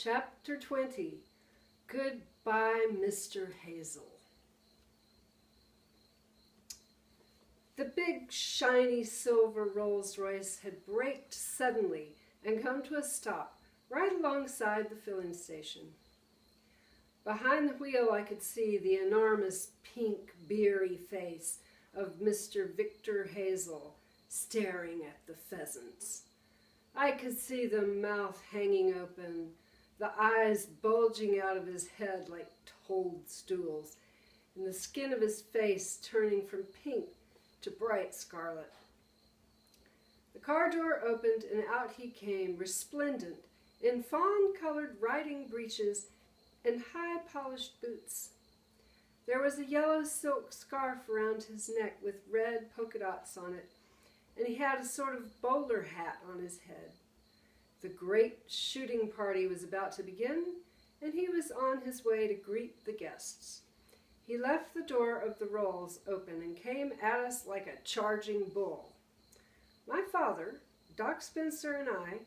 Chapter 20. Goodbye, Mr. Hazel. The big, shiny silver Rolls-Royce had braked suddenly and come to a stop right alongside the filling station. Behind the wheel I could see the enormous pink, beery face of Mr. Victor Hazel staring at the pheasants. I could see the mouth hanging open, the eyes bulging out of his head like toadstools, and the skin of his face turning from pink to bright scarlet. The car door opened and out he came, resplendent, in fawn-colored riding breeches and high-polished boots. There was a yellow silk scarf around his neck with red polka dots on it, and he had a sort of bowler hat on his head. The great shooting party was about to begin, and he was on his way to greet the guests. He left the door of the Rolls open and came at us like a charging bull. My father, Doc Spencer, and I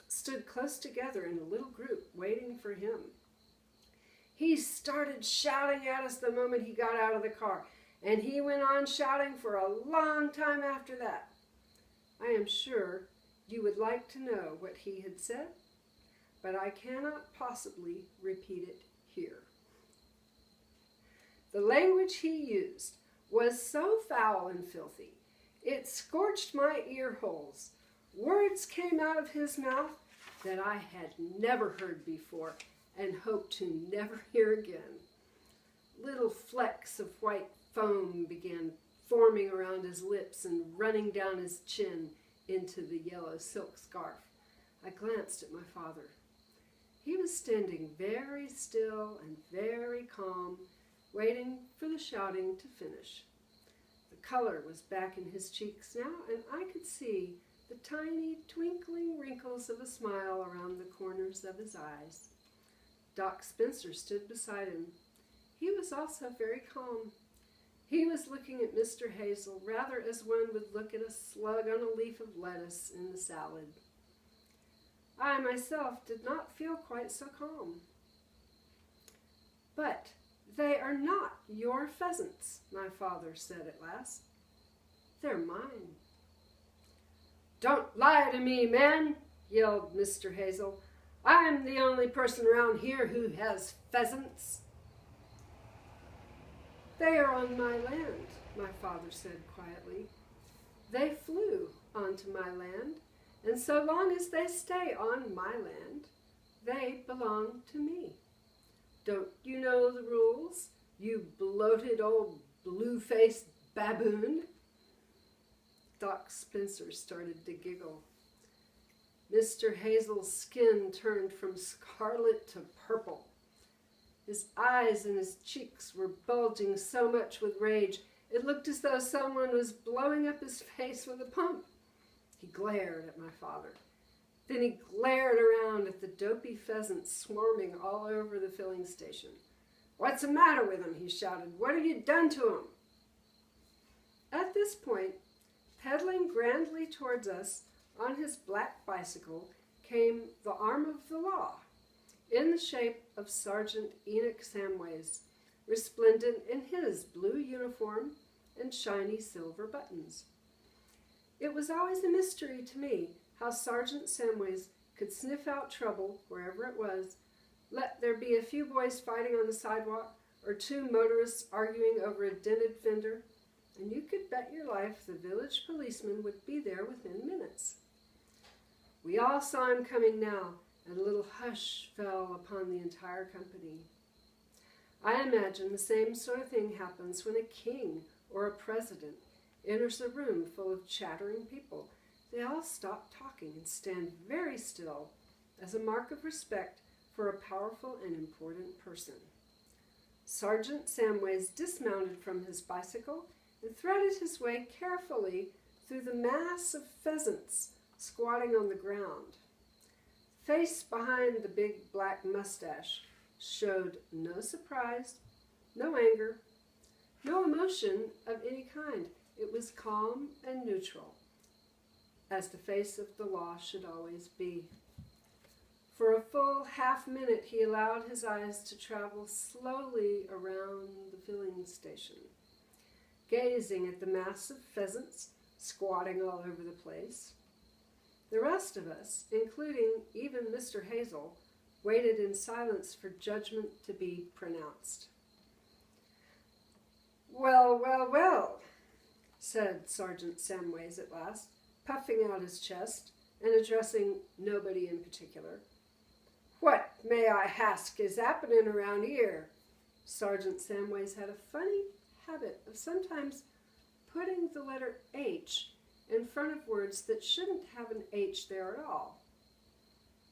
stood close together in a little group waiting for him. He started shouting at us the moment he got out of the car, and he went on shouting for a long time after that. I am sure you would like to know what he had said, but I cannot possibly repeat it here. The language he used was so foul and filthy, it scorched my ear holes. Words came out of his mouth that I had never heard before and hoped to never hear again. Little flecks of white foam began forming around his lips and running down his chin into the yellow silk scarf. I glanced at my father. He was standing very still and very calm, waiting for the shouting to finish. The color was back in his cheeks now, and I could see the tiny twinkling wrinkles of a smile around the corners of his eyes. Doc Spencer stood beside him. He was also very calm. He was looking at Mr. Hazel rather as one would look at a slug on a leaf of lettuce in the salad. I myself did not feel quite so calm. "But they are not your pheasants," my father said at last. "They're mine." "Don't lie to me, man," yelled Mr. Hazel. "I'm the only person around here who has pheasants." "They are on my land," my father said quietly. "They flew onto my land, and so long as they stay on my land, they belong to me. Don't you know the rules, you bloated old blue-faced baboon?" Doc Spencer started to giggle. Mr. Hazel's skin turned from scarlet to purple. His eyes and his cheeks were bulging so much with rage, it looked as though someone was blowing up his face with a pump. He glared at my father. Then he glared around at the dopey pheasants swarming all over the filling station. "What's the matter with them?" he shouted. "What have you done to them?" At this point, pedaling grandly towards us on his black bicycle, came the arm of the law, in the shape of Sergeant Enoch Samways, resplendent in his blue uniform and shiny silver buttons. It was always a mystery to me how Sergeant Samways could sniff out trouble wherever it was, let there be a few boys fighting on the sidewalk or two motorists arguing over a dented fender, and you could bet your life the village policeman would be there within minutes. We all saw him coming now, and a little hush fell upon the entire company. I imagine the same sort of thing happens when a king or a president enters a room full of chattering people. They all stop talking and stand very still as a mark of respect for a powerful and important person. Sergeant Samways dismounted from his bicycle and threaded his way carefully through the mass of pheasants squatting on the ground. The face behind the big black mustache showed no surprise, no anger, no emotion of any kind. It was calm and neutral, as the face of the law should always be. For a full half-minute he allowed his eyes to travel slowly around the filling station, gazing at the mass of pheasants squatting all over the place. The rest of us, including even Mr. Hazel, waited in silence for judgment to be pronounced. "Well, well, well," said Sergeant Samways at last, puffing out his chest and addressing nobody in particular. "What, may I hask, is happening around here?" Sergeant Samways had a funny habit of sometimes putting the letter H in front of words that shouldn't have an H there at all.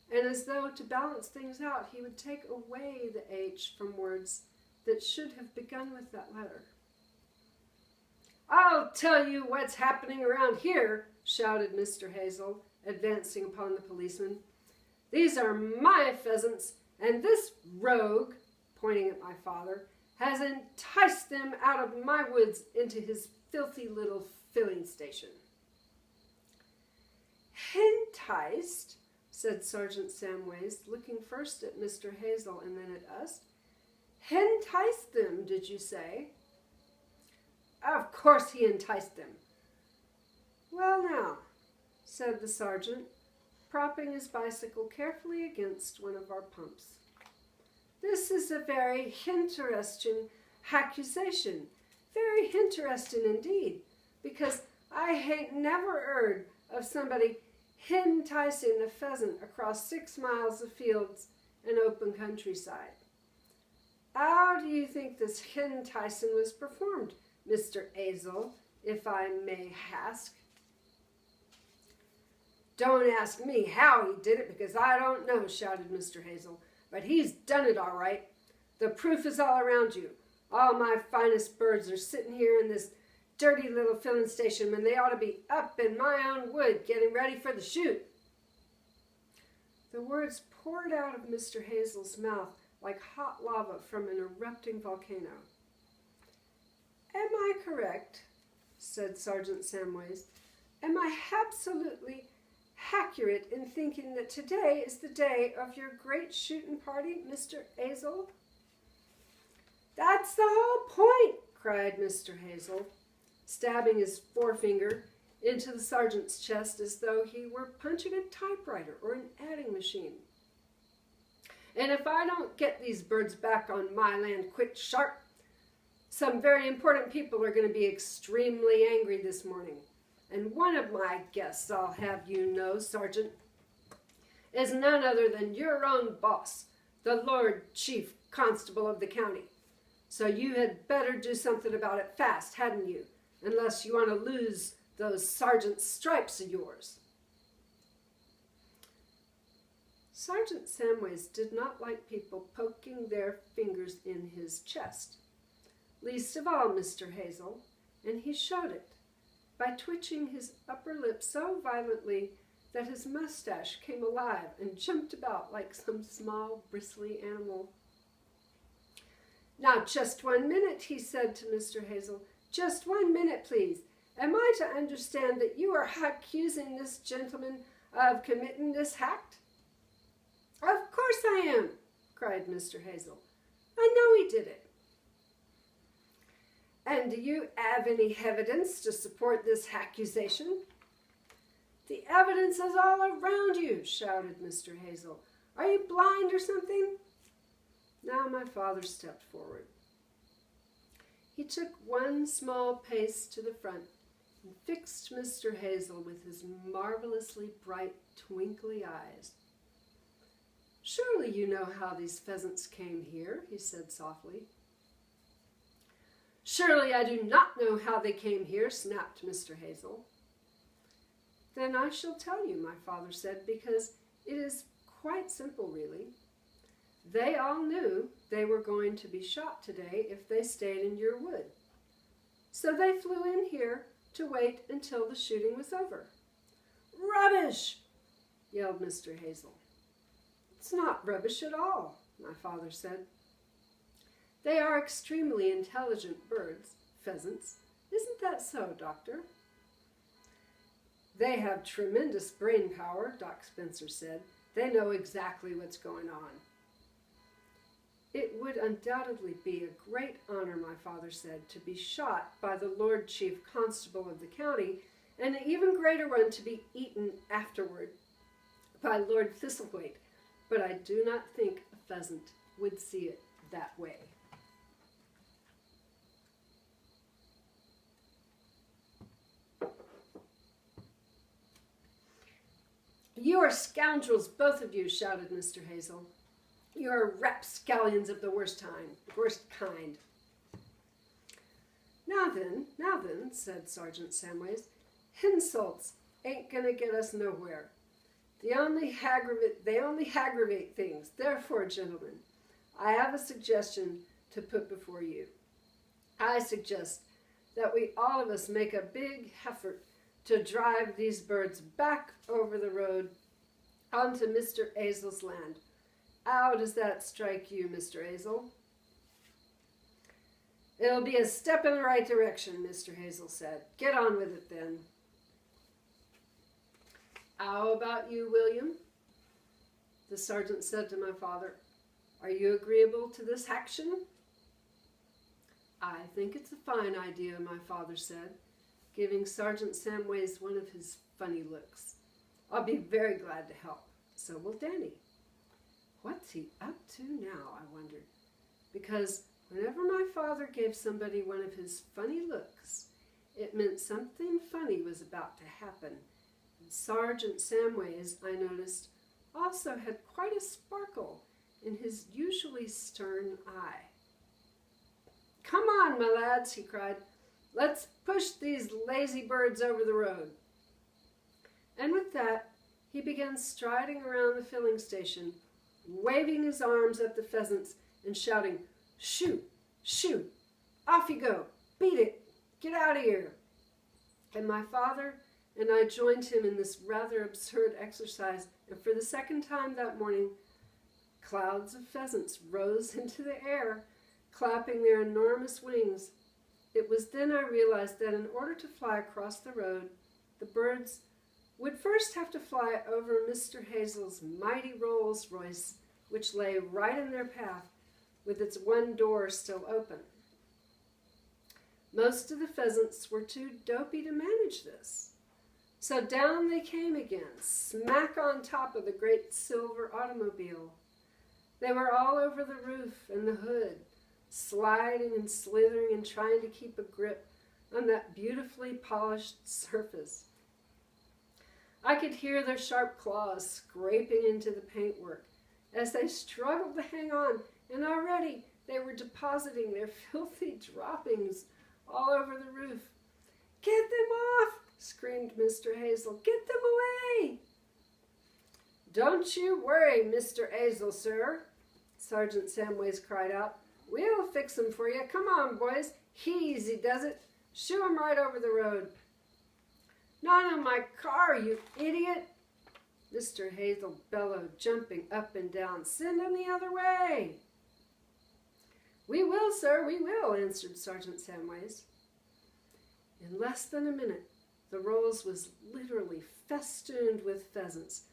And as though to balance things out, he would take away the H from words that should have begun with that letter. "I'll tell you what's happening around here," shouted Mr. Hazel, advancing upon the policeman. "These are my pheasants, and this rogue," pointing at my father, "has enticed them out of my woods into his filthy little filling station." "Enticed?" said Sergeant Samways, looking first at Mr. Hazel and then at us. "Enticed them, did you say?" "Of course he enticed them." "Well now," said the sergeant, propping his bicycle carefully against one of our pumps, "this is a very interesting accusation, very interesting indeed, because I hain't never heard of somebody enticing a pheasant across 6 miles of fields and open countryside. How do you think this enticing was performed, Mr. Hazel, if I may ask?" "Don't ask me how he did it, because I don't know," shouted Mr. Hazel. "But he's done it all right. The proof is all around you. All my finest birds are sitting here in this dirty little filling station when they ought to be up in my own wood getting ready for the shoot." The words poured out of Mr. Hazel's mouth like hot lava from an erupting volcano. "Am I correct?" said Sergeant Samways. "Am I absolutely accurate in thinking that today is the day of your great shooting party, Mr. Hazel?" "That's the whole point," cried Mr. Hazel, stabbing his forefinger into the sergeant's chest as though he were punching a typewriter or an adding machine. "And if I don't get these birds back on my land quick, sharp, some very important people are going to be extremely angry this morning. And one of my guests, I'll have you know, Sergeant, is none other than your own boss, the Lord Chief Constable of the county. So you had better do something about it fast, hadn't you? Unless you want to lose those sergeant's stripes of yours." Sergeant Samways did not like people poking their fingers in his chest, least of all Mr. Hazel, and he showed it by twitching his upper lip so violently that his mustache came alive and jumped about like some small bristly animal. "Now, just 1 minute," he said to Mr. Hazel. "Just 1 minute, please. Am I to understand that you are accusing this gentleman of committing this act?" "Of course I am," cried Mr. Hazel. "I know he did it." "And do you have any evidence to support this accusation?" "The evidence is all around you," shouted Mr. Hazel. "Are you blind or something?" Now my father stepped forward. He took one small pace to the front and fixed Mr. Hazel with his marvelously bright, twinkly eyes. "Surely you know how these pheasants came here," he said softly. "Surely I do not know how they came here," snapped Mr. Hazel. "Then I shall tell you," my father said, "because it is quite simple, really. They all knew they were going to be shot today if they stayed in your wood. So they flew in here to wait until the shooting was over." "Rubbish!" yelled Mr. Hazel. "It's not rubbish at all," my father said. "They are extremely intelligent birds, pheasants. Isn't that so, Doctor?" "They have tremendous brain power," Doc Spencer said, They know exactly what's going on. It would undoubtedly be a great honor, my father said, to be shot by the Lord Chief Constable of the county, and an even greater one to be eaten afterward by Lord Thistlethwaite, but I do not think a pheasant would see it that way. You are scoundrels, both of you, shouted Mr. Hazel. You are rapscallions of the worst kind. Now then, said Sergeant Samways, insults ain't gonna get us nowhere. They only aggravate things. Therefore, gentlemen, I have a suggestion to put before you. I suggest that we all of us make a big effort to drive these birds back over the road onto Mr. Hazel's land. How does that strike you, Mr. Hazel? It'll be a step in the right direction, Mr. Hazel said. Get on with it then. How about you, William? The sergeant said to my father. Are you agreeable to this action? I think it's a fine idea, my father said, giving Sergeant Samways one of his funny looks. I'll be very glad to help. So will Danny. What's he up to now, I wondered, because whenever my father gave somebody one of his funny looks, it meant something funny was about to happen. And Sergeant Samways, I noticed, also had quite a sparkle in his usually stern eye. Come on, my lads, he cried. Let's push these lazy birds over the road. And with that, he began striding around the filling station, waving his arms at the pheasants and shouting, shoot, shoot, off you go, beat it, get out of here. And my father and I joined him in this rather absurd exercise, and for the second time that morning, clouds of pheasants rose into the air, clapping their enormous wings. It was then I realized that in order to fly across the road, the birds would first have to fly over Mr. Hazel's mighty Rolls Royce, which lay right in their path, with its one door still open. Most of the pheasants were too dopey to manage this. So down they came again, smack on top of the great silver automobile. They were all over the roof and the hood, sliding and slithering and trying to keep a grip on that beautifully polished surface. I could hear their sharp claws scraping into the paintwork as they struggled to hang on, and already they were depositing their filthy droppings all over the roof. Get them off, screamed Mr. Hazel. Get them away. Don't you worry, Mr. Hazel, sir, Sergeant Samways cried out. We'll fix them for you. Come on, boys. Easy does it. Shoo 'em right over the road. Not on my car, you idiot, Mr. Hazel bellowed, jumping up and down. Send 'em the other way. We will, sir, we will, answered Sergeant Samways. In less than a minute, the Rolls was literally festooned with pheasants,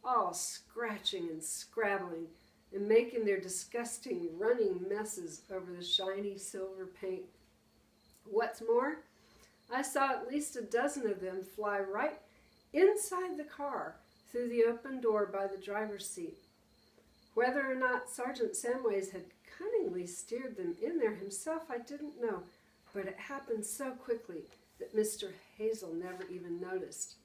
all scratching and scrabbling and making their disgusting running messes over the shiny silver paint. What's more, I saw at least a dozen of them fly right inside the car through the open door by the driver's seat. Whether or not Sergeant Samways had cunningly steered them in there himself, I didn't know, but it happened so quickly that Mr. Hazel never even noticed.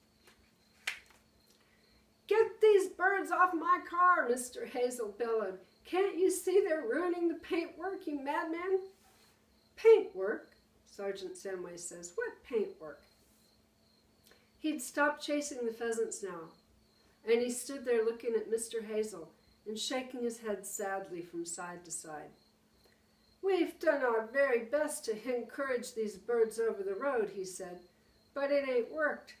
Get these birds off my car, Mr. Hazel bellowed. Can't you see they're ruining the paintwork, you madman? Paintwork? Sergeant Samways says. What paintwork? He'd stopped chasing the pheasants now, and he stood there looking at Mr. Hazel and shaking his head sadly from side to side. We've done our very best to encourage these birds over the road, he said, but it ain't worked.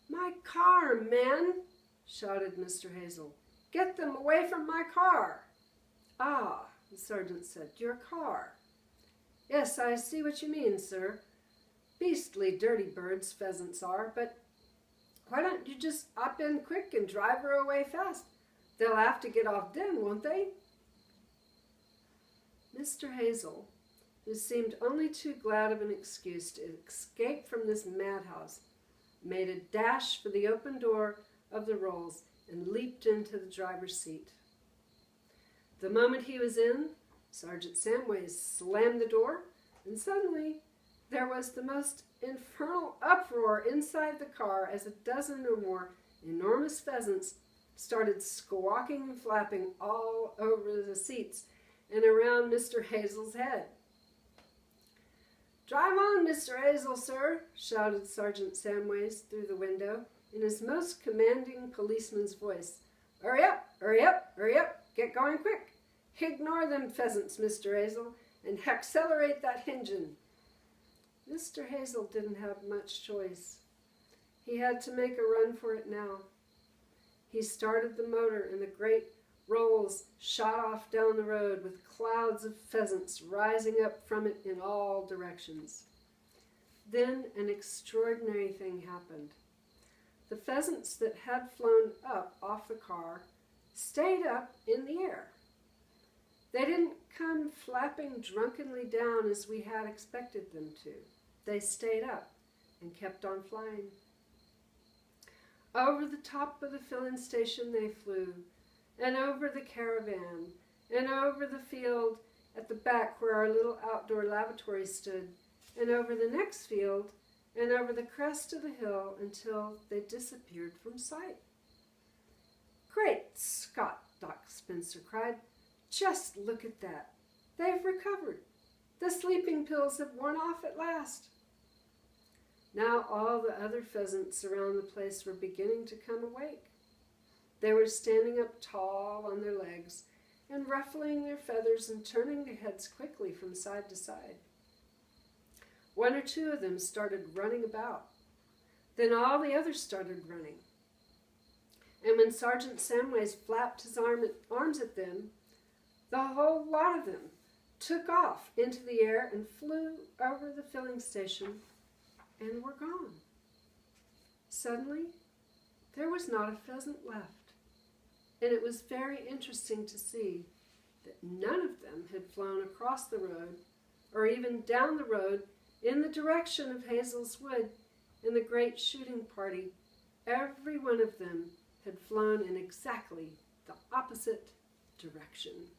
My car, man, shouted Mr. Hazel. Get them away from my car. Ah, the sergeant said, your car. Yes, I see what you mean, sir. Beastly dirty birds, pheasants are, but Why don't you just hop in quick and drive her away fast? They'll have to get off then, won't they? Mr. Hazel, who seemed only too glad of an excuse to escape from this madhouse, made a dash for the open door of the Roalds and leaped into the driver's seat. The moment he was in, Sergeant Samways slammed the door, and suddenly there was the most infernal uproar inside the car as a dozen or more enormous pheasants started squawking and flapping all over the seats and around Mr. Hazel's head. "Drive on, Mr. Hazel, sir," shouted Sergeant Samways through the window in his most commanding policeman's voice. Hurry up, hurry up, hurry up, get going quick. Ignore them pheasants, Mr. Hazel, and accelerate that engine." Mr. Hazel didn't have much choice. He had to make a run for it now. He started the motor, and the great Roals shot off down the road with clouds of pheasants rising up from it in all directions. Then an extraordinary thing happened. The pheasants that had flown up off the car stayed up in the air. They didn't come flapping drunkenly down as we had expected them to. They stayed up and kept on flying. Over the top of the filling station they flew, and over the caravan, and over the field at the back where our little outdoor lavatory stood, and over the next field, and over the crest of the hill until they disappeared from sight. "Great Scott!" Doc Spencer cried. "Just look at that. They've recovered. The sleeping pills have worn off at last." Now all the other pheasants around the place were beginning to come awake. They were standing up tall on their legs and ruffling their feathers and turning their heads quickly from side to side. One or two of them started running about. Then all the others started running. And when Sergeant Samways flapped his arms at them, the whole lot of them took off into the air and flew over the filling station and were gone. Suddenly, there was not a pheasant left, and it was very interesting to see that none of them had flown across the road or even down the road in the direction of Hazel's Wood and the great shooting party. Every one of them had flown in exactly the opposite direction.